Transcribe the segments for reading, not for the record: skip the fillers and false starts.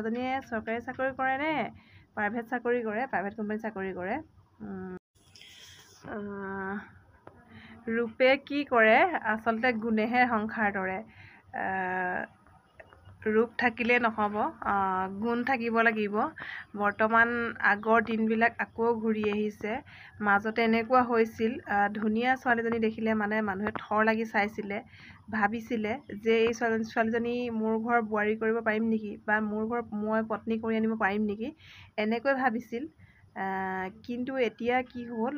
ছোৱালীজনীয়ে চৰকাৰী চাকৰি কৰে নে প্ৰাইভেট চাকৰি কৰে, প্ৰাইভেট কোম্পানীত চাকৰি কৰে। ৰূপে কি কৰে, আচলতে গুণেহে সংসাৰ তৰে। ৰূপ থাকিলে নহ'ব, গুণ থাকিব লাগিব। বৰ্তমান আগৰ দিনবিলাক আকৌ ঘূৰি আহিছে। মাজতে এনেকুৱা হৈছিল, ধুনীয়া ছোৱালীজনী দেখিলে মানে মানুহে থৰ লাগি চাইছিলে, ভাবিছিলে যে এই ছোৱালীজনী মোৰ ঘৰ বোৱাৰী কৰিব পাৰিম নেকি, বা মোৰ ঘৰ মই পত্নী কৰি আনিব পাৰিম নেকি, এনেকৈ ভাবিছিল। কিন্তু এতিয়া কি হ'ল,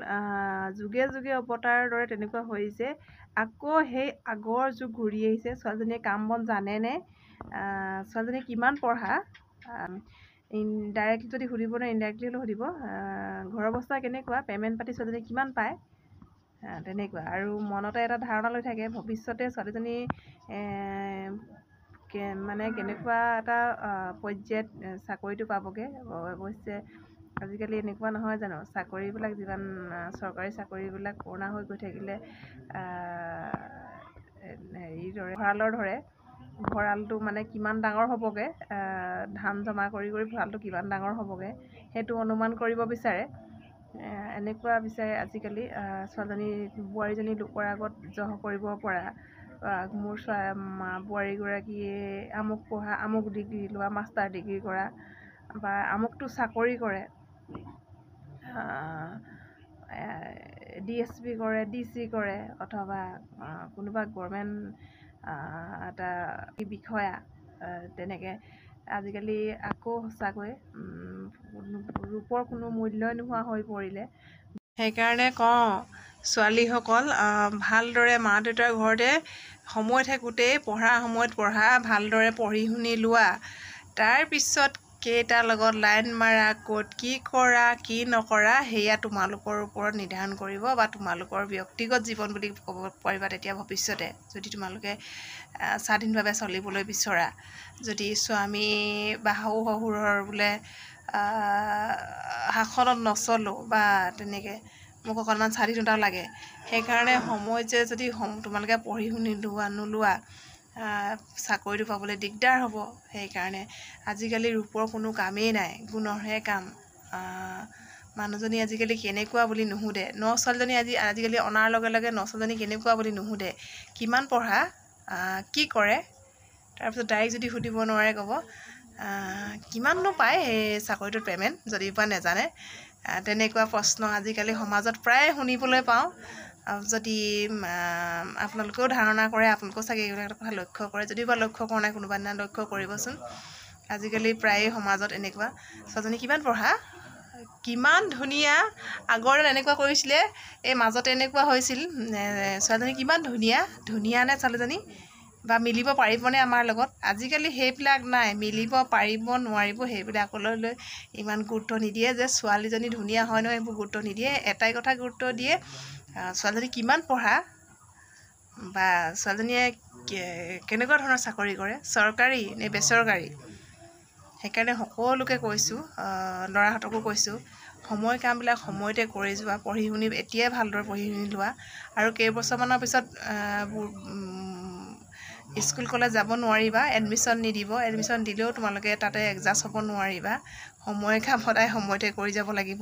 যুগে যুগে অৱতাৰৰ দৰে তেনেকুৱা হৈছে। আকৌ সেই আগৰ যুগ ঘূৰি আহিছে। ছোৱালীজনীয়ে কাম বন জানেনে, ছোৱালীজনী কিমান পঢ়া, ডাইৰেক্টলি যদি সুধিব নোৱাৰে ইনডাইৰেক্টলি হ'লেও সুধিব, ঘৰৰ অৱস্থা কেনেকুৱা, পে'মেণ্ট পাতি ছোৱালীজনী কিমান পায়, তেনেকুৱা। আৰু মনতে এটা ধাৰণা লৈ থাকে ভৱিষ্যতে ছোৱালীজনী মানে কেনেকুৱা এটা পৰ্যায়ত চাকৰিটো পাবগৈ। অৱশ্যে আজিকালি এনেকুৱা নহয় জানো, চাকৰিবিলাক যিমান চৰকাৰী চাকৰিবিলাক পুৰণা হৈ গৈ থাকিলে হেৰিৰ দৰে ভঁৰালৰ দৰে, ভঁৰালটো মানে কিমান ডাঙৰ হ'বগৈ, ধান জমা কৰি কৰি ভঁৰালটো কিমান ডাঙৰ হ'বগৈ সেইটো অনুমান কৰিব বিচাৰে। এনেকুৱা বিচাৰে আজিকালি ছোৱালীজনী বোৱাৰীজনী লোকৰ আগত জহ কৰিব পৰা, মোৰ বোৱাৰীগৰাকীয়ে আমুক পঢ়া, আমুক ডিগ্ৰী লোৱা, মাষ্টাৰ ডিগ্ৰী কৰা, বা আমুকটো চাকৰি কৰে, DSP কৰে, DC কৰে, অথবা কোনোবা গভৰ্ণমেণ্ট এটা বিষয়া, তেনেকৈ। আজিকালি আকৌ সঁচাকৈ ৰূপৰ কোনো মূল্যই নোহোৱা হৈ পৰিলে। সেইকাৰণে কওঁ ছোৱালীসকল, ভালদৰে মা দেউতাৰ ঘৰতে সময় থাকোঁতেই পঢ়া সময়ত পঢ়া, ভালদৰে পঢ়ি শুনি লোৱা। তাৰপিছত কেইটাৰ লগত লাইন মাৰা, ক'ত কি কৰা কি নকৰা, সেয়া তোমালোকৰ ওপৰত নিৰ্ধাৰণ কৰিব, বা তোমালোকৰ ব্যক্তিগত জীৱন বুলি ক'ব পাৰিবা তেতিয়া ভৱিষ্যতে, যদি তোমালোকে স্বাধীনভাৱে চলিবলৈ বিচৰা। যদি স্বামী বা শাহু শহুৰৰ বোলে শাসনত নচলোঁ, বা তেনেকৈ মোক অকণমান স্বাধীনতা লাগে, সেইকাৰণে সময়তে যদি তোমালোকে পঢ়ি শুনি নোলোৱা, চাকৰিটো পাবলৈ দিগদাৰ হ'ব। সেইকাৰণে আজিকালি ৰূপৰ কোনো কামেই নাই, গুণৰহে কাম। মানুহজনী আজিকালি কেনেকুৱা বুলি নুসুধে, ছোৱালীজনী আজিকালি অনাৰ লগে লগে ছোৱালীজনী কেনেকুৱা বুলি নুসুধে, কিমান পঢ়া, কি কৰে, তাৰপিছত ডাইৰেক্ট যদি সুধিব নোৱাৰে ক'ব কিমাননো পায় সেই চাকৰিটোত পে'মেণ্ট, যদি বা নেজানে। তেনেকুৱা প্ৰশ্ন আজিকালি সমাজত প্ৰায় শুনিবলৈ পাওঁ। যদি আপোনালোকেও ধাৰণা কৰে, আপোনালোকেও চাগে এইবিলাক কথা লক্ষ্য কৰে, যদিও বা লক্ষ্য কৰা নাই কোনোবা দিনা লক্ষ্য কৰিবচোন। আজিকালি প্ৰায়ে সমাজত এনেকুৱা, ছোৱালীজনী কিমান পঢ়া, কিমান ধুনীয়া। আগৰ দিনত এনেকুৱা কৰিছিলে, এই মাজতে এনেকুৱা হৈছিল, ছোৱালীজনী কিমান ধুনীয়া, ধুনীয়া নে ছোৱালীজনী, বা মিলিব পাৰিবনে আমাৰ লগত। আজিকালি সেইবিলাক নাই, মিলিব পাৰিব নোৱাৰিব সেইবিলাকলৈ লৈ ইমান গুৰুত্ব নিদিয়ে। যে ছোৱালীজনী ধুনীয়া হয় নহয় সেইবোৰ গুৰুত্ব নিদিয়ে, এটাই কথা গুৰুত্ব দিয়ে, ছোৱালীজনী কিমান পঢ়া, বা ছোৱালীজনীয়ে কেনেকুৱা ধৰণৰ চাকৰি কৰে, চৰকাৰী নে বেচৰকাৰী। সেইকাৰণে সকলোকে কৈছোঁ, ল'ৰাহঁতকো কৈছোঁ, সময় কামবিলাক সময়তে কৰি যোৱা, পঢ়ি শুনি এতিয়াই ভালদৰে পঢ়ি শুনি লোৱা। আৰু কেইবছৰমানৰ পিছত স্কুল কলেজ যাব নোৱাৰিবা, এডমিশ্যন নিদিব, এডমিশ্যন দিলেও তোমালোকে তাতে এডজাষ্ট হ'ব নোৱাৰিবা। সময় কাম সদায় সময়তে কৰি যাব লাগিব।